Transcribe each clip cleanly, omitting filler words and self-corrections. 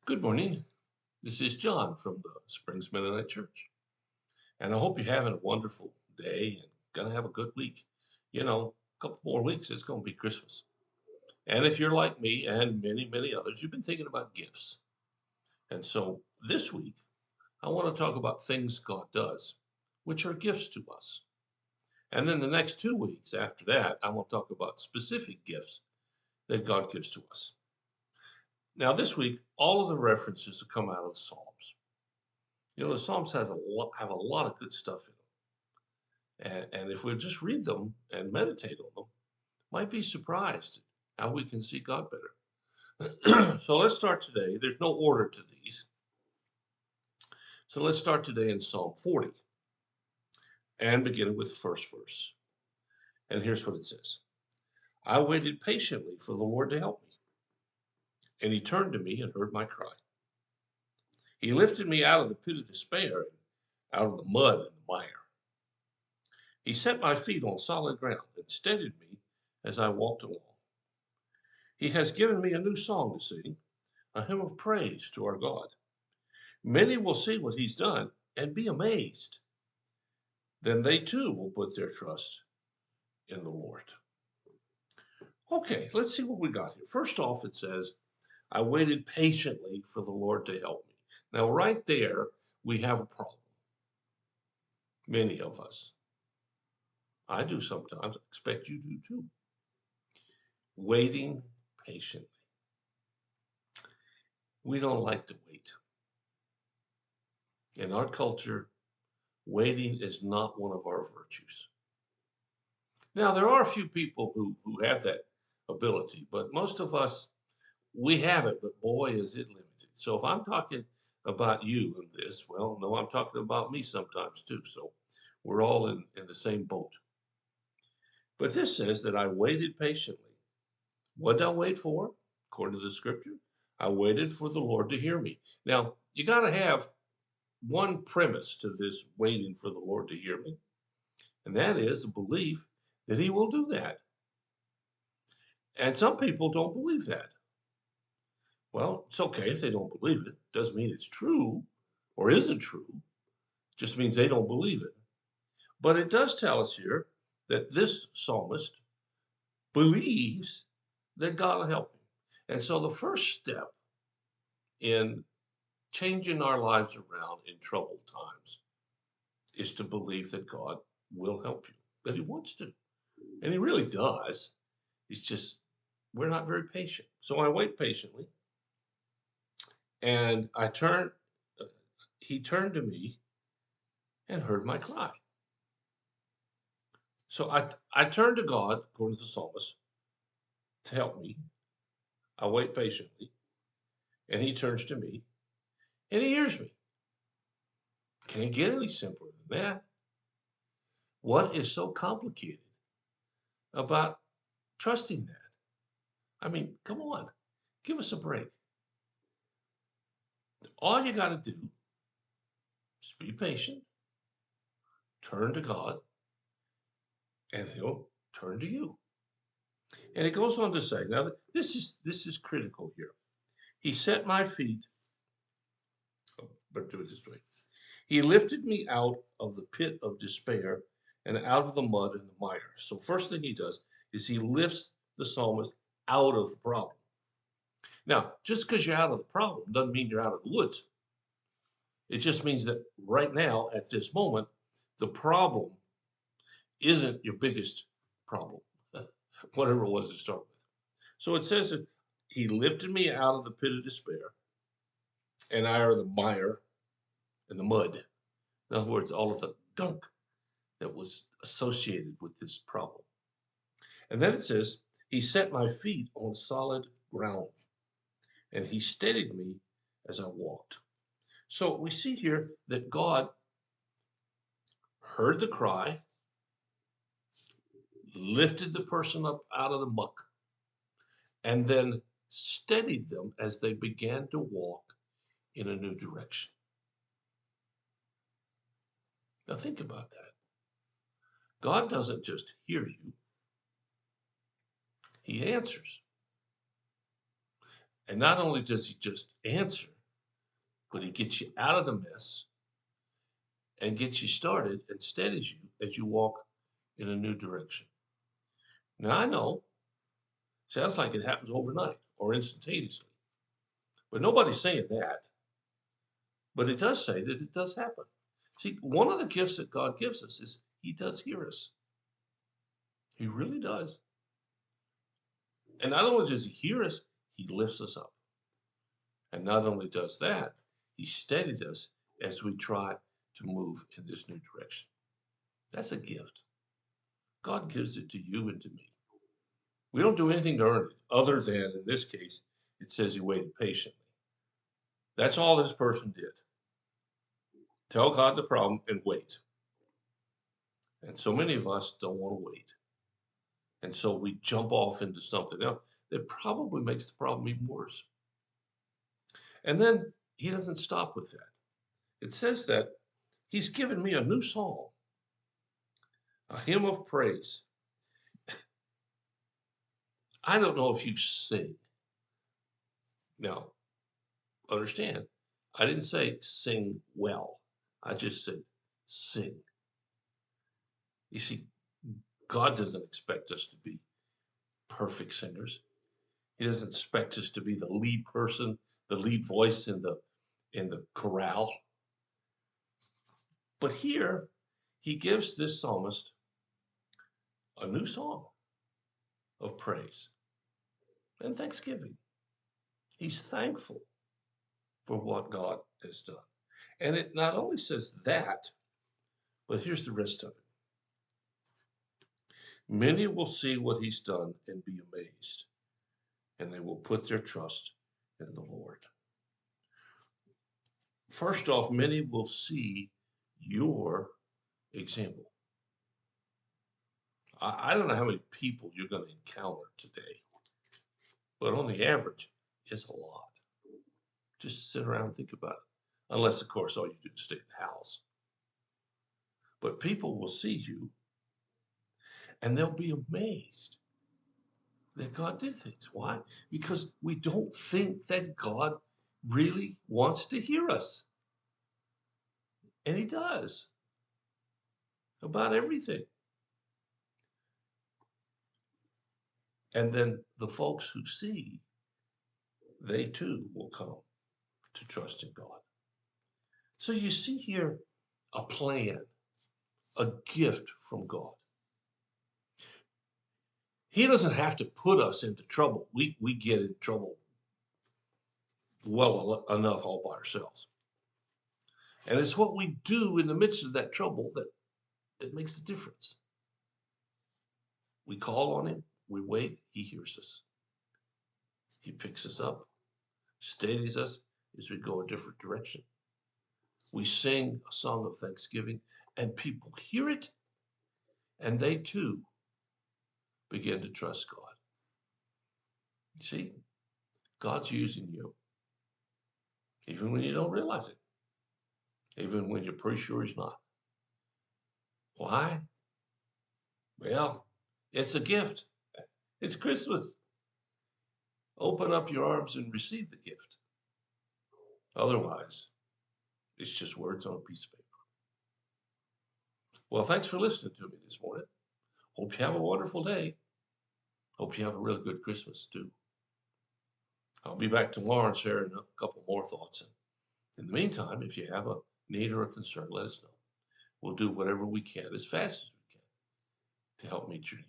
Good morning. This is John from the Springs Mennonite Church. And I hope you're having a wonderful day and going to have a good week. A couple more weeks, it's going to be Christmas. And if you're like me and many, many others, you've been thinking about gifts. And so this week, I want to talk about things God does, which are gifts to us. And then the next 2 weeks after that, I want to talk about specific gifts that God gives to us. Now, this week, all of the references come out of the Psalms. The Psalms have a lot of good stuff in them. And if we just read them and meditate on them, might be surprised how we can see God better. So let's start today. There's no order to these. So let's start today in Psalm 40 and beginning with the first verse. And here's what it says. I waited patiently for the Lord to help me, and he turned to me and heard my cry. He lifted me out of the pit of despair, and out of the mud and the mire. He set my feet on solid ground and steadied me as I walked along. He has given me a new song to sing, a hymn of praise to our God. Many will see what he's done and be amazed. Then they too will put their trust in the Lord. Okay, let's see what we got here. First off, it says, I waited patiently for the Lord to help me. Now, right there, we have a problem. Many of us. I do sometimes. I expect you do too. Waiting patiently. We don't like to wait. In our culture, waiting is not one of our virtues. Now, there are a few people who have that ability, but most of us, we have it, but boy, is it limited. So if I'm talking about you in this, well, no, I'm talking about me sometimes too. So we're all in the same boat. But this says that I waited patiently. What did I wait for? According to the scripture, I waited for the Lord to hear me. Now, you got to have one premise to this waiting for the Lord to hear me, and that is the belief that he will do that. And some people don't believe that. Well, it's okay if they don't believe it. Doesn't mean it's true or isn't true. Just means they don't believe it. But it does tell us here that this psalmist believes that God will help him. And so the first step in changing our lives around in troubled times is to believe that God will help you, that he wants to. And he really does. It's just, we're not very patient. So I wait patiently. And he turned to me and heard my cry. So I turn to God, according to the psalmist, to help me. I wait patiently. And he turns to me and he hears me. Can't get any simpler than that. What is so complicated about trusting that? I mean, come on, give us a break. All you got to do is be patient, turn to God, and he'll turn to you. And it goes on to say, now this is critical here. He set my feet, but do it this way. He lifted me out of the pit of despair and out of the mud and the mire. So first thing he does is he lifts the psalmist out of the problem. Now, just because you're out of the problem doesn't mean you're out of the woods. It just means that right now, at this moment, the problem isn't your biggest problem, whatever it was to start with. So it says that he lifted me out of the pit of despair and out of the mire and the mud. In other words, all of the gunk that was associated with this problem. And then it says, he set my feet on solid ground and he steadied me as I walked. So we see here that God heard the cry, lifted the person up out of the muck, and then steadied them as they began to walk in a new direction. Now think about that. God doesn't just hear you, he answers. And not only does he just answer, but he gets you out of the mess and gets you started and steadies you as you walk in a new direction. Now, I know, sounds like it happens overnight or instantaneously, but nobody's saying that. But it does say that it does happen. See, one of the gifts that God gives us is he does hear us. He really does. And not only does he hear us, he lifts us up. And not only does that, he steadies us as we try to move in this new direction. That's a gift. God gives it to you and to me. We don't do anything to earn it, other than, in this case, it says he waited patiently. That's all this person did. Tell God the problem and wait. And so many of us don't want to wait. And so we jump off into something else that probably makes the problem even worse. And then he doesn't stop with that. It says that he's given me a new song, a hymn of praise. I don't know if you sing. Now, understand, I didn't say sing well. I just said sing. You see, God doesn't expect us to be perfect singers. He doesn't expect us to be the lead person, the lead voice in the chorale. But here, he gives this psalmist a new song of praise and thanksgiving. He's thankful for what God has done. And it not only says that, but here's the rest of it. Many will see what he's done and be amazed, and they will put their trust in the Lord. First off, many will see your example. I don't know how many people you're going to encounter today, but on the average, it's a lot. Just sit around and think about it. Unless, of course, all you do is stay in the house. But people will see you and they'll be amazed that God did things. Why? Because we don't think that God really wants to hear us. And he does about everything. And then the folks who see, they too will come to trust in God. So you see here a plan, a gift from God. He doesn't have to put us into trouble. We get in trouble well enough all by ourselves. And it's what we do in the midst of that trouble that makes the difference. We call on him, we wait, he hears us. He picks us up, steadies us as we go a different direction. We sing a song of thanksgiving, and people hear it, and they too begin to trust God. See, God's using you, even when you don't realize it, even when you're pretty sure he's not. Why? Well, it's a gift. It's Christmas. Open up your arms and receive the gift. Otherwise, it's just words on a piece of paper. Well, thanks for listening to me this morning. Hope you have a wonderful day. Hope you have a really good Christmas too. I'll be back tomorrow and sharing a couple more thoughts. In the meantime, if you have a need or a concern, let us know. We'll do whatever we can as fast as we can to help meet your need.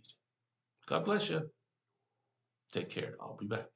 God bless you. Take care. I'll be back.